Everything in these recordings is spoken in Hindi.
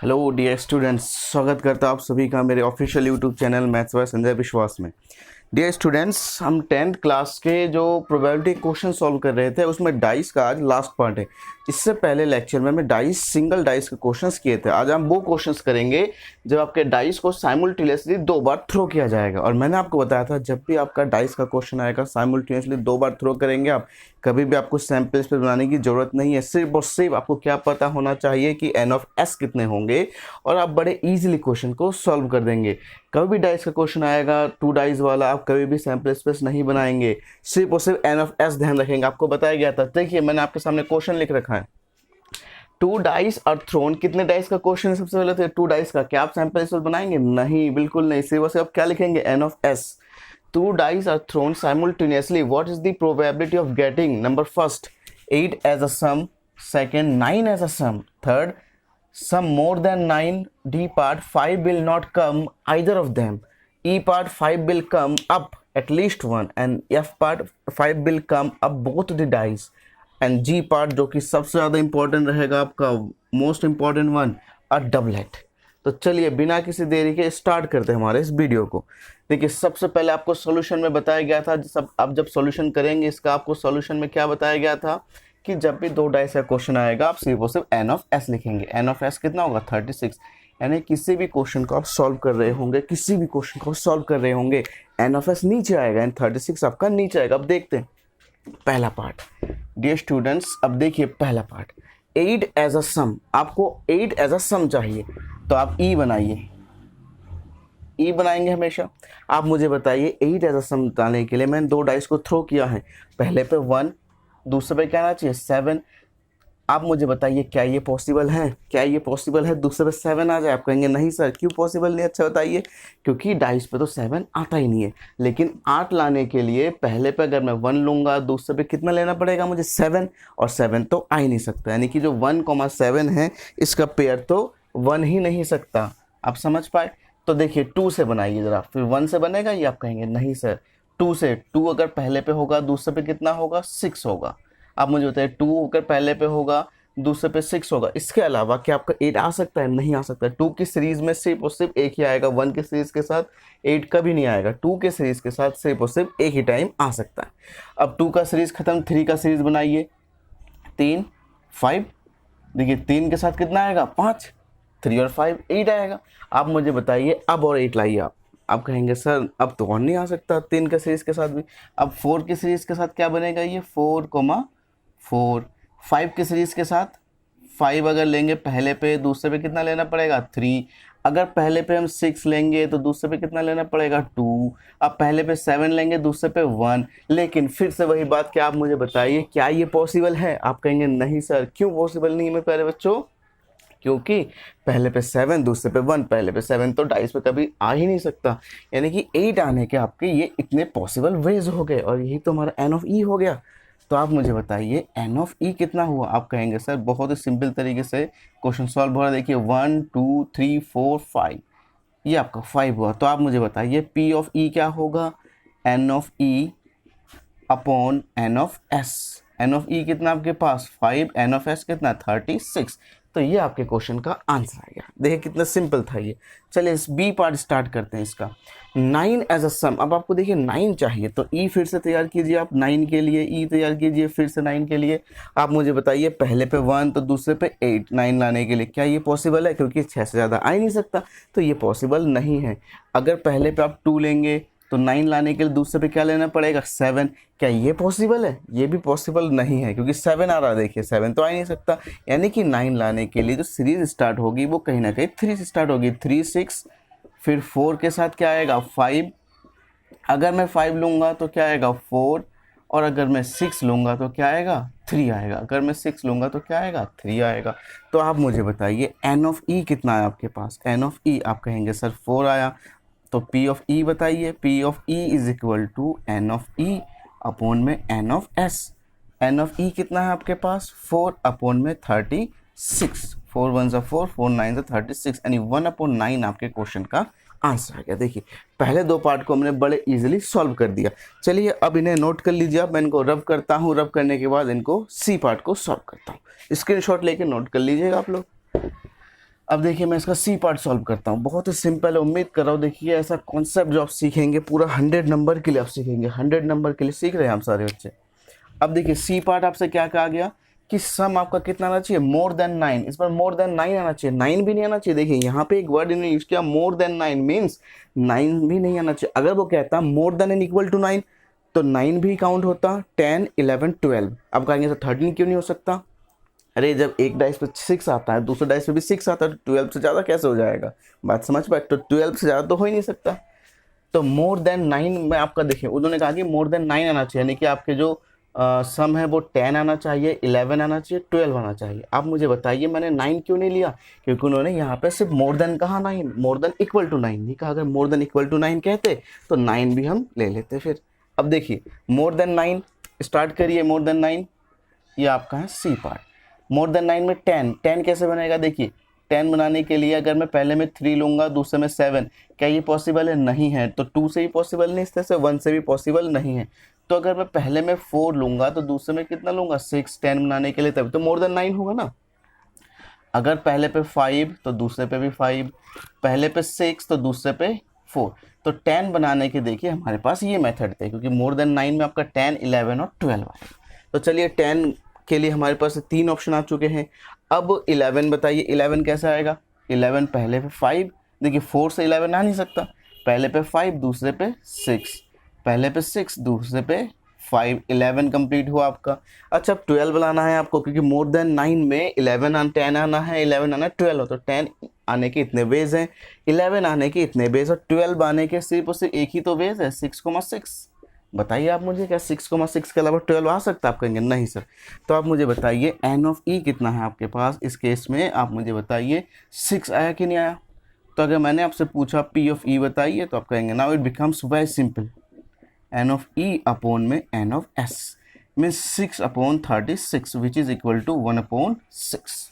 हेलो डियर स्टूडेंट्स, स्वागत करता हूँ आप सभी का मेरे official YouTube channel maths by Sanjay विश्वास में। डियर स्टूडेंट्स, हम 10th क्लास के जो प्रोबेबिलिटी क्वेश्चन सॉल्व कर रहे थे उसमें डाइस का आज लास्ट पार्ट है। इससे पहले लेक्चर में मैं डाइस सिंगल डाइस के क्वेश्चंस किए थे। आज हम वो क्वेश्चंस करेंगे जब आपके डाइस को साइमल्टेनियसली 2 बार थ्रो किया जाएगा। और मैंने आपको बताया था जब भी आपका डाइस का क्वेश्चन आएगा साइमल्टेनियसली 2 बार थ्रो करेंगे आप, कभी भी आपको सैम्पल्स पे बनाने की जरूरत नहीं है। सिर्फ और सिर्फ आपको क्या पता होना चाहिए कि एन ऑफ एस कितने होंगे और आप बड़े इजीली क्वेश्चन को सॉल्व कर देंगे। कभी भी डाइस का क्वेश्चन आएगा 2 डाइस वाला, आप कभी भी सैम्पल स्पेस नहीं बनाएंगे, सिर्फ और सिर्फ एन ऑफ एस ध्यान रखेंगे। आपको बताया गया था, देखिए मैंने आपके सामने क्वेश्चन लिख रखा है। 2 डाइस आर थ्रोन, कितने डाइस का क्वेश्चन है सबसे पहले? तो 2 डाइस का। क्या आप सैम्पल स्पेस बनाएंगे? नहीं, बिल्कुल नहीं। सिर्फ और सिर्फ आप क्या लिखेंगे? N of S. 2 dice are thrown simultaneously. What is the probability of getting number first 8 as a sum, second 9 as a sum, third sum more than 9, D part 5 will not come either of them, E part 5 will come up at least one and F part 5 will come up both the dice and G part जो कि सबसे ज़्यादा इंपॉर्टेंट रहेगा आपका मोस्ट इंपॉर्टेंट वन, अ डबलेट। तो चलिए बिना किसी देरी के स्टार्ट करते हैं हमारे इस वीडियो को। देखिए सबसे पहले आपको सॉल्यूशन में बताया गया था, सब आप जब सॉल्यूशन करेंगे इसका, आपको सॉल्यूशन में क्या बताया गया था कि जब भी 2 डाइस का क्वेश्चन आएगा आप सिर्फ और सिर्फ एन ऑफ एस लिखेंगे। एन ऑफ एस कितना होगा? 36। यानी किसी भी क्वेश्चन को आप सॉल्व कर रहे होंगे, किसी भी क्वेश्चन को सॉल्व कर रहे होंगे, एन ऑफ एस नीचे आएगा एंड 36 आपका नीचे आएगा। अब देखते हैं पहला पार्ट। डियर स्टूडेंट्स, अब देखिए पहला पार्ट, 8 एज अ सम। आपको 8 एज अ सम चाहिए तो आप ई बनाइए, ई बनाएंगे हमेशा। आप मुझे बताइए 8 एज अ सम बताने के लिए मैंने 2 डाइस को थ्रो किया है, पहले पे 1, दूसरे पे क्या आना चाहिए? 7। आप मुझे बताइए क्या ये पॉसिबल है? क्या ये पॉसिबल है दूसरे पे 7 आ जाए? आप कहेंगे नहीं सर, क्यों पॉसिबल नहीं? अच्छा बताइए। क्योंकि डाइस पे तो 7 आता ही नहीं है, लेकिन 8 लाने के लिए पहले पे अगर मैं 1 लूंगा, दूसरे पे कितना लेना पड़ेगा मुझे? 7, और 7 तो आ ही नहीं सकता। यानी कि जो 1,7 है इसका पेयर तो 1 ही नहीं सकता। आप समझ पाए? तो देखिए 2 से बनाइए ज़रा, फिर 1 से बनेगा ये? आप कहेंगे नहीं सर, 2 से। 2 अगर पहले पे होगा दूसरे पे कितना होगा? 6 होगा। आप मुझे बताइए 2 अगर पहले पे होगा दूसरे पे 6 होगा, इसके अलावा क्या आपका 8 आ सकता है? नहीं आ सकता। 2 की सीरीज में सिर्फ और सिर्फ एक ही आएगा, 1 की सीरीज के साथ 8 कभी नहीं आएगा। 2 के सीरीज के साथ सिर्फ और सिर्फ एक ही टाइम आ सकता है। अब 2 का सीरीज खत्म, 3 का सीरीज बनाइए। 3, 5, देखिए 3 के साथ कितना आएगा? 5, 3 और 5 8 आएगा। आप मुझे बताइए अब और 8 लाइए आप कहेंगे सर अब तो और नहीं आ सकता 3 के सीरीज के साथ भी। अब 4 की सीरीज के साथ क्या बनेगा? ये 4,4। 5 की सीरीज के साथ 5 अगर लेंगे पहले पे, दूसरे पे कितना लेना पड़ेगा? 3। अगर पहले पे हम 6 लेंगे तो दूसरे पे कितना लेना पड़ेगा? 2। अब पहले पे 7 लेंगे, दूसरे पे 1। लेकिन फिर से वही बात, क्या आप मुझे बताइए क्या ये पॉसिबल है? आप कहेंगे नहीं सर, क्यों पॉसिबल नहीं है मेरे प्यारे बच्चों? क्योंकि पहले पे 7 दूसरे पे 1, पहले पे 7 तो डाइस पे कभी आ ही नहीं सकता। यानी कि 8 आने के आपके ये इतने पॉसिबल वेज हो गए और यही तो हमारा एन ऑफ ई हो गया। तो आप मुझे बताइए एन ऑफ ई कितना हुआ? आप कहेंगे सर बहुत ही सिंपल तरीके से क्वेश्चन सॉल्व हो रहा है। देखिए 1 2 3 4 5, ये आपका 5 हुआ। तो आप मुझे बताइए पी ऑफ ई क्या होगा? N of E upon N of S. N of E कितना आपके पास? 5, एन ऑफ एस कितना? 36। तो ये आपके क्वेश्चन का आंसर आ गया। देखिए कितना सिंपल था ये। चलिए इस बी पार्ट स्टार्ट करते हैं इसका। 9 एज अ सम। अब आपको देखिए 9 चाहिए तो ई फिर से तैयार कीजिए आप 9 के लिए, ई तैयार कीजिए फिर से 9 के लिए। आप मुझे बताइए पहले पे 1 तो दूसरे पे 8, 9 लाने के लिए क्या ये पॉसिबल है? क्योंकि 6 से ज़्यादा आ ही नहीं सकता, तो ये पॉसिबल नहीं है। अगर पहले पे आप 2 लेंगे तो 9 लाने के लिए दूसरे पे क्या लेना पड़ेगा? 7। क्या ये पॉसिबल है? ये भी पॉसिबल नहीं है क्योंकि 7 आ रहा है, देखिए 7 तो आ ही नहीं सकता। यानी कि 9 लाने के लिए जो सीरीज स्टार्ट होगी वो कहीं ना कहीं 3 से स्टार्ट होगी। 3 6, फिर 4 के साथ क्या आएगा? 5। अगर मैं 5 लूँगा तो क्या आएगा? 4। और अगर मैं 6 लूँगा तो क्या आएगा? 3 आएगा। अगर मैं 6 लूँगा तो क्या आएगा? 3 आएगा। तो आप मुझे बताइए एन ऑफ ई कितना है आपके पास? एन ऑफ ई आप कहेंगे सर 4 आया, तो पी ऑफ ई बताइए। P of E is equal to N of E upon में N of S. N of E कितना है आपके पास? 4 अपॉन में 36। 4 1 4, 4 9 36, यानी 1/9 आपके क्वेश्चन का आंसर आ गया। देखिए पहले 2 पार्ट को हमने बड़े इजीली सॉल्व कर दिया। चलिए अब इन्हें नोट कर लीजिए। अब मैं इनको रब करता हूँ, रब करने के बाद इनको सी पार्ट को सॉल्व करता हूँ। स्क्रीनशॉट लेके नोट कर लीजिएगा आप लोग। अब देखिए मैं इसका सी पार्ट सॉल्व करता हूँ, बहुत ही सिंपल है। उम्मीद कर रहा हूँ देखिए ऐसा कॉन्सेप्ट जो आप सीखेंगे पूरा 100 नंबर के लिए आप सीखेंगे, 100 नंबर के लिए सीख रहे हैं हम सारे बच्चे। अब देखिए सी पार्ट आपसे क्या कहा गया कि सम आपका कितना आना चाहिए, मोर देन 9। इस पर मोर देन 9 आना चाहिए, 9 भी नहीं आना चाहिए। देखिए यहाँ पे एक वर्ड इन्होंने यूज किया मोर देन 9 मीन्स 9 भी नहीं आना चाहिए। अगर वो कहता more than and equal to 9 तो 9 भी काउंट होता, 10 11 12। अब कहेंगे तो 13 क्यों नहीं हो सकता? अरे जब एक डाइस पे 6 आता है दूसरे डाइस पे भी 6 आता है, तो 12 से ज़्यादा कैसे हो जाएगा? बात समझ पाए? तो 12 से ज़्यादा तो हो ही नहीं सकता। तो मोर देन 9 में आपका देखिए उन्होंने कहा कि मोर देन 9 आना चाहिए, यानी कि आपके जो सम है वो 10 आना चाहिए, 11 आना चाहिए, 12 आना चाहिए। आप मुझे बताइए मैंने 9 क्यों नहीं लिया? क्योंकि उन्होंने यहाँ पे सिर्फ मोर देन कहा, 9 मोर देन इक्वल टू 9 नहीं कहा। अगर मोर देन इक्वल टू 9 कहते तो 9 भी हम ले लेते फिर। अब देखिए मोर देन 9 स्टार्ट करिए, मोर देन 9 ये आपका है सी पार्ट। मोर देन 9 में 10 कैसे बनेगा? देखिए 10 बनाने के लिए अगर मैं पहले में 3 लूंगा दूसरे में 7, क्या ये पॉसिबल है? नहीं है। तो 2 से भी पॉसिबल नहीं, इस तरह से 1 से भी पॉसिबल नहीं है। तो अगर मैं पहले में 4 लूंगा तो दूसरे में कितना लूंगा? 6। 10 बनाने के लिए तब तो मोर देन 9 होगा ना। अगर पहले पे 5 तो दूसरे पे भी 5, पहले पे 6 तो दूसरे पे 4। तो 10 बनाने के देखिए हमारे पास ये मेथड थे, क्योंकि मोर देन 9 में आपका 10 11 और 12 आएगा। तो चलिए 10 के लिए हमारे पास 3 ऑप्शन आ चुके हैं। अब 11 बताइए 11 कैसे आएगा? 11 पहले पे 5, देखिए 4 से 11 आ नहीं सकता। पहले पे 5 दूसरे पे 6, पहले पे 6 दूसरे पे 5, 11 कंप्लीट हुआ आपका। अच्छा अब 12 लाना है आपको, क्योंकि मोर देन 9 में 11 10 आना है, 11 आना है 12 तो 10 आने के इतने वेज हैं, 11 आने के इतने वेज और 12 आने के सिर्फ और सिर्फ एक ही तो वेज है 6,6। बताइए आप मुझे, क्या 6,6 के अलावा 12 आ सकता है? आप कहेंगे नहीं सर। तो आप मुझे बताइए एन ऑफ ई कितना है आपके पास? इस केस में आप मुझे बताइए 6 आया कि नहीं आया? तो अगर मैंने आपसे पूछा पी ऑफ ई बताइए तो आप कहेंगे now it becomes very simple, N of E upon में N of S means 6/36 which is equal to 1/6।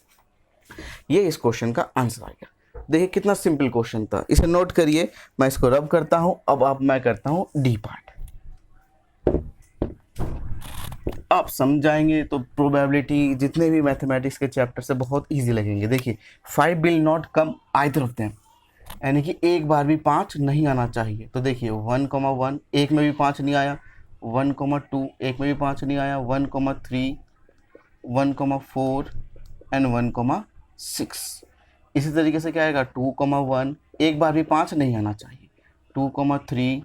ये इस क्वेश्चन का आंसर आ गया। देखिए कितना सिंपल क्वेश्चन था, इसे नोट करिए। मैं इसको रब करता हूँ। अब मैं करता हूँ डी पार्ट। आप समझाएंगे तो प्रोबेबिलिटी जितने भी मैथमेटिक्स के चैप्टर से बहुत इजी लगेंगे। देखिए 5 will not come either of them, यानी कि एक बार भी 5 नहीं आना चाहिए। तो देखिए 1,1 एक में भी 5 नहीं आया, 1,2 एक में भी 5 नहीं आया, 1,3 1,4 एंड 1,6। इसी तरीके से क्या आएगा 2,1 एक बार भी 5 नहीं आना चाहिए, 2,3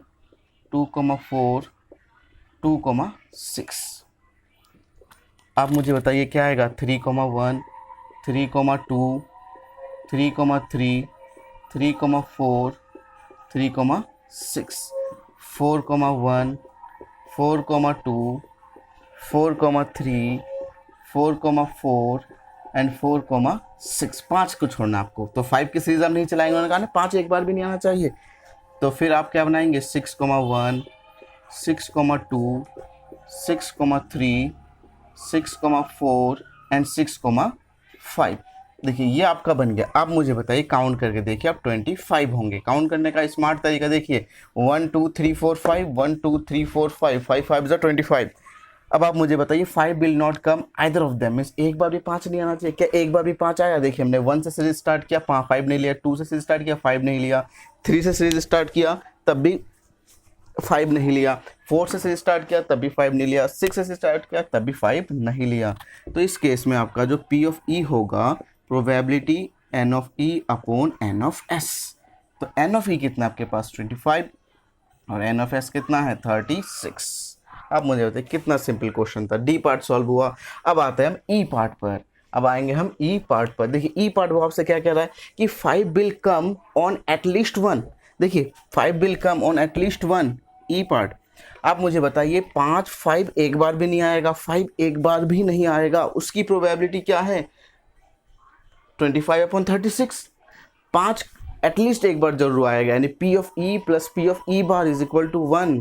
2,4 2,6। आप मुझे बताइए क्या आएगा 3,1 3,2 3,3 3,4 3,6 4,1 4,2 4,3 4,4 एंड 4,6। 5 को छोड़ना आपको, तो 5 की सीरीज आप नहीं चलाएंगे, उन्होंने कहा ना 5 एक बार भी नहीं आना चाहिए। तो फिर आप क्या बनाएंगे 6,1 6,2 6,3 6,4 एंड 6,5। देखिए ये आपका बन गया। आप मुझे बताइए काउंट करके देखिए आप 25 होंगे। काउंट करने का स्मार्ट तरीका देखिए 1 2 3 4 5 1 2 3 4 5 5 5 इज 25। अब आप मुझे बताइए 5 will not come either of them means एक बार भी 5 नहीं आना चाहिए। क्या एक बार भी 5 आया? देखिए हमने 1 से सीरीज स्टार्ट किया 5 नहीं लिया, 2 से सीरीज स्टार्ट किया 5 नहीं लिया, 3 से सीरीज स्टार्ट किया तब भी 5 नहीं लिया, 4 से स्टार्ट किया तब भी 5 नहीं लिया, 6 से स्टार्ट किया तब भी 5 नहीं लिया। तो इस केस में आपका जो P ऑफ E होगा probability N of E upon N of S। तो N ऑफ E कितना आपके पास 25 और N ऑफ S कितना है 36। अब मुझे बताइए कितना सिंपल क्वेश्चन था। डी पार्ट सॉल्व हुआ। अब आते हैं हम E पार्ट पर। अब आएंगे हम E पार्ट पर। देखिए E पार्ट वो आपसे क्या कह रहा है कि 5 विल कम ऑन एटलीस्ट 1। देखिए 5 will come on at least 1 E part. आप मुझे बताइए 5 एक बार भी नहीं आएगा, 5 एक बार भी नहीं आएगा, उसकी प्रोबेबिलिटी क्या है 25/36। 5 एटलीस्ट एक बार जरूर आएगा, यानी P of E plus P of E bar is equal to 1।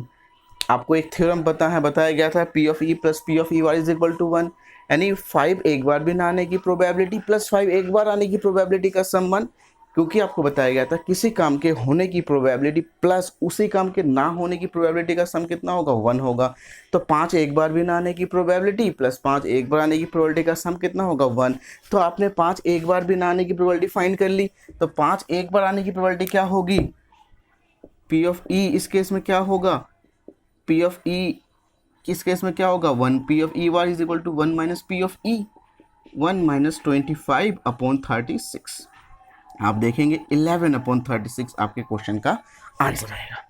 आपको एक थ्योरम पता है, बताया गया था P of E plus P of E bar is equal to 1, यानी 5 एक बार भी ना आने की प्रोबेबिलिटी प्लस 5 एक बार आने की प्रोबेबिलिटी का सम 1। क्योंकि आपको बताया गया था किसी काम के होने की प्रोबेबिलिटी प्लस उसी काम के ना होने की प्रोबेबिलिटी का सम कितना होगा, 1 होगा। तो 5 एक बार भी ना आने की प्रोबेबिलिटी प्लस 5 एक बार आने की प्रोबेबिलिटी का सम कितना होगा, 1। तो आपने 5 एक बार भी ना आने की प्रोबेबिलिटी फाइंड कर ली। तो 5 एक बार आने की प्रोबेबिलिटी क्या होगी, पी ऑफ ई इस केस में क्या होगा, पी ऑफ ई किस केस में क्या होगा, 1। P of E bar is equal to 1 minus P of E, 1 minus 25 upon 36। आप देखेंगे 11 अपॉन 36 आपके क्वेश्चन का आंसर आएगा।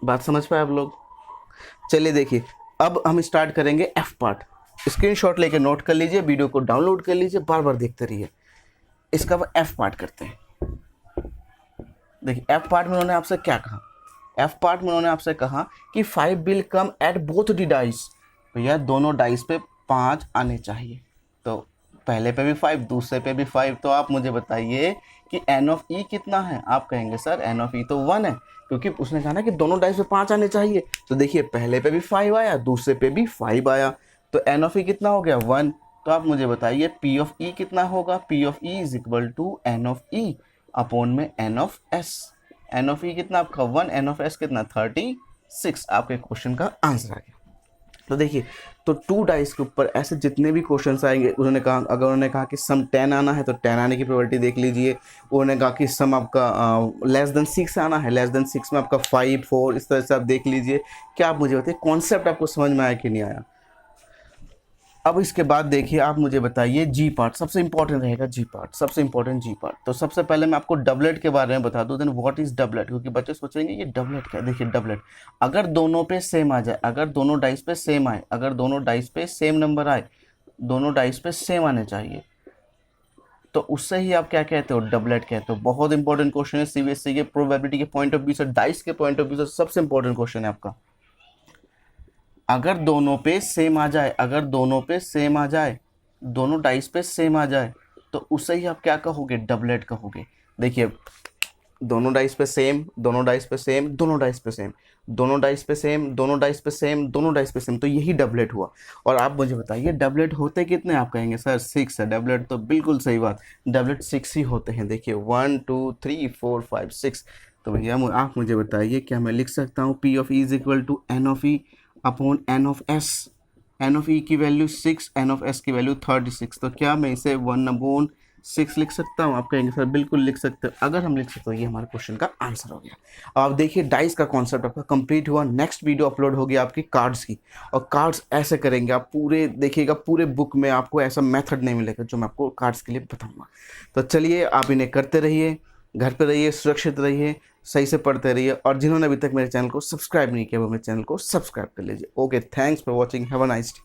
बात समझ पाए आप लोग? चलिए देखिए, अब हम स्टार्ट करेंगे एफ पार्ट। स्क्रीनशॉट लेके नोट कर लीजिए, वीडियो को डाउनलोड कर लीजिए, बार बार देखते रहिए। इसका अब एफ पार्ट करते हैं। देखिए एफ पार्ट में उन्होंने आपसे क्या कहा, एफ पार्ट में उन्होंने आपसे कहा कि 5 will come at both the dice. भैया दोनों डाइस पे 5 आने चाहिए, तो पहले पे भी 5 दूसरे पे भी 5। तो आप मुझे बताइए कि एन ऑफ ई कितना है। आप कहेंगे सर एन ऑफ ई तो 1 है, क्योंकि उसने कहा ना कि दोनों डाइस पे 5 आने चाहिए। तो देखिए पहले पे भी 5 आया, दूसरे पे भी 5 आया, तो एन ऑफ ई कितना हो गया, 1। तो आप मुझे बताइए पी ऑफ ई कितना होगा, P of E is equal to N of E upon में N of S. N of E कितना आपका 1, एन ऑफ एस कितना 36। आपके क्वेश्चन का आंसर आ गया। तो देखिए, तो 2 डाइस के ऊपर ऐसे जितने भी क्वेश्चंस आएंगे, उन्होंने कहा, अगर उन्होंने कहा कि सम 10 आना है तो 10 आने की प्रोबेबिलिटी देख लीजिए। उन्होंने कहा कि सम आपका लेस देन 6 आना है, लेस देन 6 में आपका 5 4, इस तरह से आप देख लीजिए। क्या आप मुझे बताइए कॉन्सेप्ट आपको समझ में आया कि नहीं आया? अब इसके बाद देखिए, आप मुझे बताइए जी पार्ट सबसे इंपॉर्टेंट रहेगा, जी पार्ट सबसे इंपॉर्टेंट जी पार्ट। तो सबसे पहले मैं आपको डबलेट के बारे में बता दूं, देन व्हाट इज डबलेट, क्योंकि बच्चे सोचेंगे ये डबलेट क्या है। देखिए डबलेट, अगर दोनों पे सेम आ जाए, अगर दोनों डाइस पे सेम आए, अगर दोनों डाइस पे सेम नंबर आए, दोनों डाइस पे सेम आने चाहिए, तो उससे ही आप क्या कहते हो, डबलेट कहते हो। बहुत इंपॉर्टेंट क्वेश्चन है सीबीएसई के प्रोबेबिलिटी के पॉइंट ऑफ व्यू से, डाइस के पॉइंट ऑफ व्यू से सबसे इंपॉर्टेंट क्वेश्चन है आपका। अगर दोनों पे सेम आ जाए, अगर दोनों पे सेम आ जाए, दोनों डाइस पे सेम आ जाए, तो उसे ही आप क्या कहोगे, डबलेट कहोगे। देखिए दोनों डाइस पे सेम, दोनों डाइस पे सेम, दोनों डाइस पे सेम, दोनों डाइस पे सेम, दोनों डाइस पे सेम, दोनों डाइस पे सेम, तो यही डबलेट हुआ। और आप मुझे बताइए डबलेट होते कितने? आप कहेंगे सर 6 है डबलेट, तो बिल्कुल सही बात, डबलेट 6 ही होते हैं। देखिए 1 2 3 4 5 6। तो भैया आप मुझे बताइए क्या मैं लिख सकता हूँ P of E is equal to N of E upon N of S. N of E की वैल्यू 6, एन ऑफ एस की वैल्यू 36। तो क्या मैं इसे 1/6 लिख सकता हूँ? आप कहेंगे सर बिल्कुल लिख सकते हो। अगर हम लिख सकते हो, ये हमारे क्वेश्चन का आंसर हो गया। आप देखिए डाइस का कॉन्सेप्ट आपका कंप्लीट हुआ। नेक्स्ट वीडियो अपलोड होगी आपकी कार्ड्स की, और कार्ड्स ऐसे करेंगे आप पूरे देखिएगा, पूरे बुक में आपको ऐसा मेथड नहीं मिलेगा जो मैं आपको कार्ड्स के लिए बताऊँगा। तो चलिए आप इन्हें करते रहिए, घर पे रहिए, सुरक्षित रहिए, सही से पढ़ते रहिए। और जिन्होंने अभी तक मेरे चैनल को सब्सक्राइब नहीं किया वो मेरे चैनल को सब्सक्राइब कर लीजिए। Okay, thanks for watching, have a nice day.